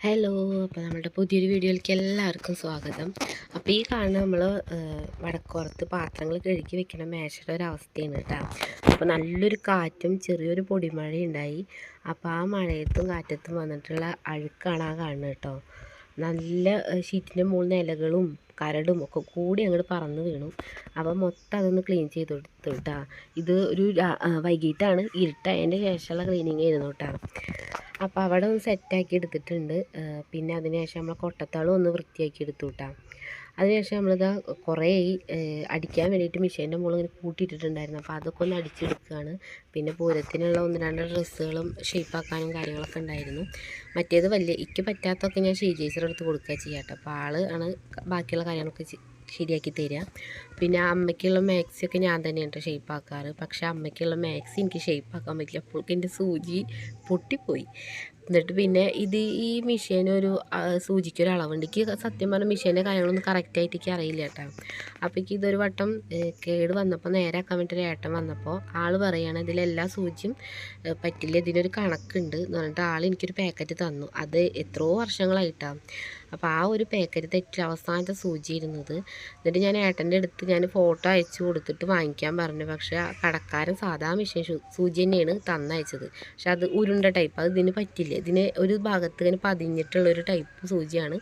Hello, അപ്പോൾ നമ്മുടെ പുതിയൊരു വീഡിയോയിലേക്ക് എല്ലാവർക്കും സ്വാഗതം. അപ്പോൾ ഈ കാണുന്ന നമ്മൾ വടക്കുറത്ത് പാത്രങ്ങൾ കഴുകി വെക്കണ മേശയുടെ ഒരവസ്ഥയാണ് കേട്ടോ. അപ്പോൾ നല്ലൊരു കാറ്റും ചെറിയൊരു പൊടിമഴയുണ്ടായി. അപ്പോൾ ആ മഴയത്തും കാറ്റത്തും വന്നിട്ടുള്ള അഴുക്കാണ് ആ കാണുന്നത് കേട്ടോ. നല്ല ഷീറ്റിൻ്റെ മുകളിൽ ഇലകളും കരടും ഒക്കെ കൂടി അങ്ങോട്ട് പറന്ന് വീണു. അപ്പോൾ മൊത്തം അതൊന്ന് ക്ലീൻ ചെയ്ത് കൊടുത്തു കേട്ടോ. ഇത് ഒരു വൈകിട്ടാണ്, ഇരുട്ടായതിൻ്റെ ശേഷമുള്ള ക്ലീനിങ് ആയിരുന്നു കേട്ടോ. അപ്പോൾ അവിടെ ഒന്ന് സെറ്റാക്കി എടുത്തിട്ടുണ്ട്. പിന്നെ അതിന് ശേഷം നമ്മൾ കൊട്ടത്താളും ഒന്ന് വൃത്തിയാക്കി എടുത്തു കേട്ടോ. അതിനുശേഷം നമ്മളിതാ കുറേ അടിക്കാൻ വേണ്ടിയിട്ട് മെഷീൻ്റെ മുകളിൽ ഇങ്ങനെ കൂട്ടിയിട്ടിട്ടുണ്ടായിരുന്നു. അപ്പോൾ അതൊക്കെ ഒന്ന് അടിച്ചെടുക്കുകയാണ്. പിന്നെ പൂരത്തിനുള്ള ഒന്ന് രണ്ട് ഡ്രസ്സുകളും ഷേപ്പാക്കാനും കാര്യങ്ങളൊക്കെ ഉണ്ടായിരുന്നു. മറ്റേത് എനിക്ക് പറ്റാത്തൊക്കെ ഞാൻ ഷീജേസർ എടുത്ത് കൊടുക്കുക ചെയ്യാം കേട്ടോ. അപ്പോൾ ആൾ ആണ് ബാക്കിയുള്ള കാര്യങ്ങളൊക്കെ ശരിയാക്കി തരിക. പിന്നെ അമ്മയ്ക്കുള്ള മാക്സിയൊക്കെ ഞാൻ തന്നെയാണ് കേട്ടോ ഷേപ്പാക്കാറ്. പക്ഷേ അമ്മയ്ക്കുള്ള മാക്സി എനിക്ക് ഷേപ്പാക്കാൻ പറ്റില്ല. അപ്പോഴേക്കും എൻ്റെ സൂചി പൊട്ടിപ്പോയി. എന്നിട്ട് പിന്നെ ഈ മെഷീനൊരു സൂചിക്കൊരു അളവുണ്ട്. എനിക്ക് സത്യം പറഞ്ഞാൽ മെഷീൻ്റെ കാര്യങ്ങളൊന്നും കറക്റ്റായിട്ട് എനിക്ക് അറിയില്ല കേട്ടോ. അപ്പോൾ ഇതൊരു വട്ടം കേട് വന്നപ്പോൾ നേരാക്കാൻ വേണ്ടിയിട്ട് ഏട്ടൻ വന്നപ്പോൾ ആൾ പറയുകയാണ് ഇതിലെല്ലാ സൂചിയും പറ്റില്ല, ഇതിനൊരു കണക്കുണ്ട് എന്ന് പറഞ്ഞിട്ട് ആൾ എനിക്കൊരു പാക്കറ്റ് തന്നു. അത് എത്രയോ വർഷങ്ങളായിട്ടാണ്. അപ്പോൾ ആ ഒരു പാക്കറ്റ് തെറ്റിൽ അവസാനത്തെ സൂചി ഇരുന്നത്. എന്നിട്ട് ഞാൻ ഏട്ടൻ്റെ അടുത്ത് ഞാൻ ഫോട്ടോ അയച്ചു കൊടുത്തിട്ട് വാങ്ങിക്കാൻ പറഞ്ഞു. പക്ഷേ ആ കടക്കാരൻ സാധാ മെഷീൻ സൂചി തന്നെയാണ് തന്നയച്ചത്. പക്ഷെ അത് ഉരുണ്ട ടൈപ്പ്, അത് ഇതിന് പറ്റില്ല. ഇതിന് ഒരു ഭാഗത്ത് ഇങ്ങനെ പതിഞ്ഞിട്ടുള്ളൊരു ടൈപ്പ് സൂചിയാണ്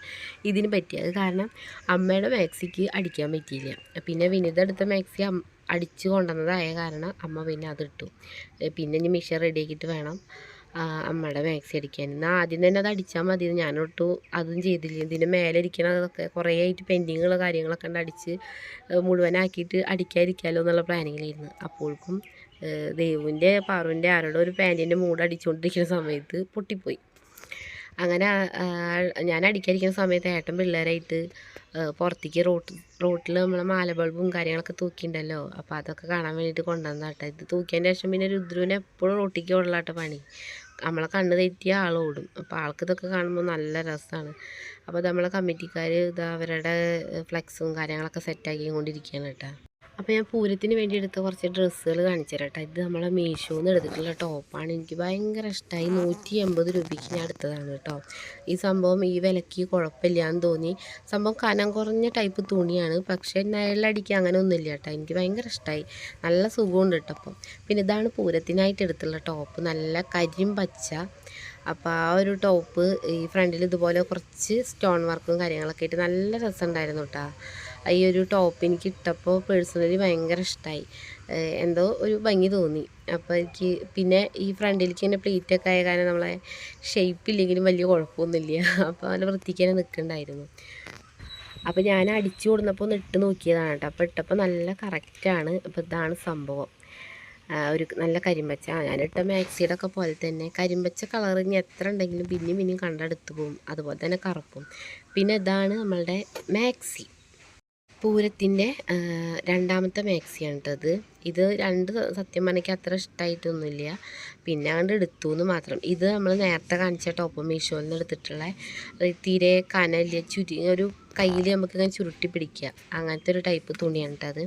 ഇതിന് പറ്റിയത്. കാരണം അമ്മയുടെ മാക്സിക്ക് അടിക്കാൻ പറ്റിയില്ല. പിന്നെ വിനിത എടുത്ത മാക്സി അടിച്ച് കൊണ്ടുവന്നതായ കാരണം അമ്മ പിന്നെ അതിട്ടു. പിന്നെ ഇനി മെഷീൻ റെഡിയാക്കിയിട്ട് വേണം അമ്മയുടെ മാക്സി അടിക്കാൻ. എന്നാൽ ആദ്യം തന്നെ അത് അടിച്ചാൽ മതി. ഞാനൊട്ടു അതും ചെയ്തില്ല. ഇതിൻ്റെ മേലെ ഇരിക്കണതൊക്കെ കുറേ ആയിട്ട് പെൻഡിങ്ങുള്ള കാര്യങ്ങളൊക്കെ ഉണ്ട്, അടിച്ച് മുഴുവനാക്കിയിട്ട് അടിക്കാതിരിക്കാമല്ലോ എന്നുള്ള പ്ലാനിങ്ങിലായിരുന്നു. അപ്പോഴേക്കും ദേവുവിൻ്റെ പാറുവിൻ്റെ ആരുടെ ഒരു പാൻറ്റിൻ്റെ മൂട് അടിച്ചുകൊണ്ടിരിക്കുന്ന സമയത്ത് പൊട്ടിപ്പോയി. അങ്ങനെ ഞാൻ അടിക്കാതിരിക്കുന്ന സമയത്ത് ഏട്ടൻ പിള്ളേരായിട്ട് പുറത്തേക്ക് റോട്ടിൽ നമ്മളെ മാല ബൾബും കാര്യങ്ങളൊക്കെ തൂക്കിയിട്ടുണ്ടല്ലോ. അപ്പോൾ അതൊക്കെ കാണാൻ വേണ്ടിയിട്ട് കൊണ്ടുവന്നതാട്ടോ. ഇത് തൂക്കിയതിൻ്റെ ശേഷം പിന്നെ രുദ്രുവിനെ എപ്പോഴും റോട്ടിലേക്ക് ഓടലാട്ടോ പണി. നമ്മളെ കണ്ണ് തെറ്റിയ ആളോടും. അപ്പോൾ ആൾക്ക് ഇതൊക്കെ കാണുമ്പോൾ നല്ല രസമാണ്. അപ്പോൾ നമ്മളെ കമ്മിറ്റിക്കാർ അവരുടെ ഫ്ലെക്സും കാര്യങ്ങളൊക്കെ സെറ്റാക്കി കൊണ്ടിരിക്കുകയാണ് കേട്ടോ. അപ്പോൾ ഞാൻ പൂരത്തിന് വേണ്ടി എടുത്ത കുറച്ച് ഡ്രസ്സുകൾ കാണിച്ചു തരാം കേട്ടോ. ഇത് നമ്മളെ മീഷോന്ന് എടുത്തിട്ടുള്ള ടോപ്പാണ്. എനിക്ക് ഭയങ്കര ഇഷ്ടമായി. 180 രൂപയ്ക്ക് ഞാൻ എടുത്തതാണ് കേട്ടോ. ഈ സംഭവം ഈ വിലയ്ക്ക് കുഴപ്പമില്ലാന്ന് തോന്നി. സംഭവം കനം കുറഞ്ഞ ടൈപ്പ് തുണിയാണ്, പക്ഷേ നിഴലടിക്കുക അങ്ങനെ ഒന്നുമില്ല കേട്ടോ. എനിക്ക് ഭയങ്കര ഇഷ്ടമായി. നല്ല സുഖമുണ്ട് കേട്ടോ. അപ്പം പിന്നെ ഇതാണ് പൂരത്തിനായിട്ട് എടുത്തുള്ള ടോപ്പ്, നല്ല കരിമ്പച്ച. അപ്പോൾ ആ ഒരു ടോപ്പ് ഈ ഫ്രണ്ടിൽ ഇതുപോലെ കുറച്ച് സ്റ്റോൺ വർക്കും കാര്യങ്ങളൊക്കെ ആയിട്ട് നല്ല രസമുണ്ടായിരുന്നു കേട്ടോ. ഈ ഒരു ടോപ്പ് എനിക്ക് ഇട്ടപ്പോൾ പേഴ്സണലി ഭയങ്കര ഇഷ്ടമായി. എന്തോ ഒരു ഭംഗി തോന്നി. അപ്പോൾ എനിക്ക് പിന്നെ ഈ ഫ്രണ്ടിലേക്ക് തന്നെ പ്ലീറ്റൊക്കെ ആയ കാരണം നമ്മളെ ഷേപ്പില്ലെങ്കിലും വലിയ കുഴപ്പമൊന്നുമില്ല. അപ്പോൾ നല്ല വൃത്തിക്ക് തന്നെ നിൽക്കുന്നുണ്ടായിരുന്നു. അപ്പോൾ ഞാൻ അടിച്ചു കൊടുന്നപ്പോൾ ഒന്ന് ഇട്ട് നോക്കിയതാണ് കേട്ടോ. അപ്പോൾ ഇട്ടപ്പോൾ നല്ല കറക്റ്റാണ്. അപ്പോൾ ഇതാണ് സംഭവം. ഒരു നല്ല കരിമ്പച്ച. ഞാനിട്ട മാക്സിയുടെ ഒക്കെ പോലെ തന്നെ കരിമ്പച്ച കളർ ഇനി എത്ര ഉണ്ടെങ്കിലും പിന്നെയും കണ്ടെടുത്ത് പോകും. അതുപോലെ തന്നെ കറുപ്പും. പിന്നെ ഇതാണ് നമ്മളുടെ മാക്സി, പൂരത്തിൻ്റെ രണ്ടാമത്തെ മാക്സിയാണ് കേട്ടത്. ഇത് സത്യം പറഞ്ഞാൽ അത്ര ഇഷ്ടമായിട്ടൊന്നുമില്ല. പിന്നെ അങ്ങോട്ട് എടുത്തു എന്ന് മാത്രം. ഇത് നമ്മൾ നേരത്തെ കാണിച്ച ടോപ്പ് മീഷോയിൽ നിന്ന് എടുത്തിട്ടുള്ള തീരെ കനലില്ല, ഒരു കയ്യിൽ നമുക്കിങ്ങനെ ചുരുട്ടി പിടിക്കുക അങ്ങനത്തെ ഒരു ടൈപ്പ് തുണിയാണ് കേട്ടത്.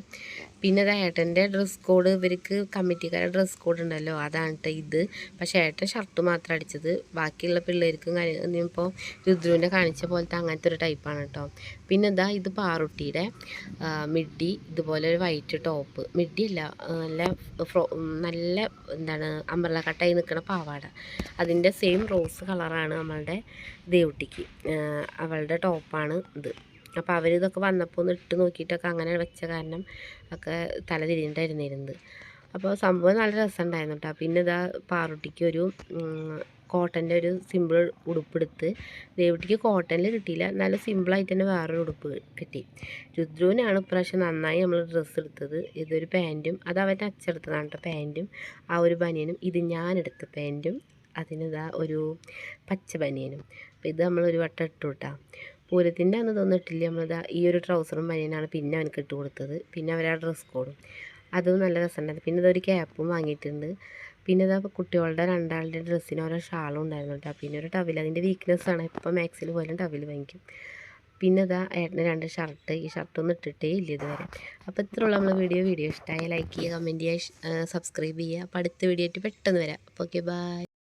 പിന്നെ അത് ഏട്ടൻ്റെ ഡ്രസ് കോഡ്, ഇവർക്ക് കമ്മിറ്റിക്കാരുടെ ഡ്രസ് കോഡ് ഉണ്ടല്ലോ, അതാണ് കേട്ടോ ഇത്. പക്ഷേ ഏട്ടൻ ഷർട്ട് മാത്രം അടിച്ചത്, ബാക്കിയുള്ള പിള്ളേർക്കും ഇപ്പോൾ രുദ്രുവിനെ കാണിച്ച പോലത്തെ അങ്ങനത്തെ ഒരു ടൈപ്പാണ് കേട്ടോ. പിന്നെ ഇത് പാറുട്ടിയുടെ മിഡി, ഇതുപോലെ ഒരു വൈറ്റ് ടോപ്പ്, മിഡിയല്ല നല്ല എന്താണ് അമ്പർല കട്ടായി നിൽക്കുന്ന പാവാട. അതിൻ്റെ സെയിം റോസ് കളറാണ് നമ്മളുടെ ദേവുട്ടിക്ക്, അവളുടെ ടോപ്പാണ് ഇത്. അപ്പോൾ അവരിതൊക്കെ വന്നപ്പോൾ ഒന്ന് ഇട്ട് നോക്കിയിട്ടൊക്കെ അങ്ങനെ വെച്ച കാരണം ഒക്കെ തല തിരിഞ്ഞിട്ടായിരുന്നിരുന്നത്. അപ്പോൾ സംഭവം നല്ല രസമുണ്ടായിരുന്നു കേട്ടോ. പിന്നെ പാറുട്ടിക്ക് ഒരു കോട്ടൻ്റെ ഒരു സിമ്പിൾ ഉടുപ്പെടുത്ത്. ദേവുട്ടിക്ക് കോട്ടനിൽ കിട്ടിയില്ല, നല്ല സിമ്പിളായിട്ട് തന്നെ വേറൊരു ഉടുപ്പ് കിട്ടി. രുദ്രുവിനാണ് ഇപ്രാവശ്യം നന്നായി നമ്മൾ ഡ്രസ്സ് എടുത്തത്. ഇതൊരു പാൻറ്റും, അത് അവൻ്റെ അച്ചെടുത്തതാണ് കേട്ടോ, പാൻറ്റും ആ ഒരു ബനിയനും. ഇത് ഞാനെടുത്ത പാൻറ്റും, ഒരു പച്ച ബനിയനും. അപ്പോൾ ഇത് നമ്മളൊരു വട്ടം ഇട്ടു കേട്ടോ. പൂരത്തിൻ്റെ അന്ന് തോന്നിട്ടില്ല, ഈ ഒരു ട്രൗസറും ബനിയനാണ് പിന്നെ അവനക്ക് ഇട്ട് കൊടുത്തത്. പിന്നെ അവരാ ഡ്രസ് കോഡും അതും നല്ല രസമുണ്ടായിരുന്നു. പിന്നെ ഇതൊരു ക്യാപ്പും വാങ്ങിയിട്ടുണ്ട്. പിന്നെ കുട്ടികളുടെ രണ്ടാളുടെ ഡ്രസ്സിന് ഓരോ ഷാളും ഉണ്ടായിരുന്നു കേട്ടോ. പിന്നെ ഒരു ടവൽ, അതിൻ്റെ വീക്ക്നെസ്സാണ്, ഇപ്പോൾ മാക്സിൽ പോലും ടവൽ വാങ്ങിക്കും. പിന്നെ ഏട്ടന് 2 ഷർട്ട്, ഈ ഷർട്ടൊന്നും ഇട്ടിട്ടേ ഇല്ല ഇതുവരെ. അപ്പോൾ ഇത്രയുള്ള നമ്മളെ വീഡിയോ ഇഷ്ടമായി ലൈക്ക് ചെയ്യുക, കമൻറ്റ് ചെയ്യുക, സബ്സ്ക്രൈബ് ചെയ്യുക. അപ്പോൾ അടുത്ത വീഡിയോ ആയിട്ട് പെട്ടെന്ന് വരാം. അപ്പോൾ ഓക്കെ, ബൈ.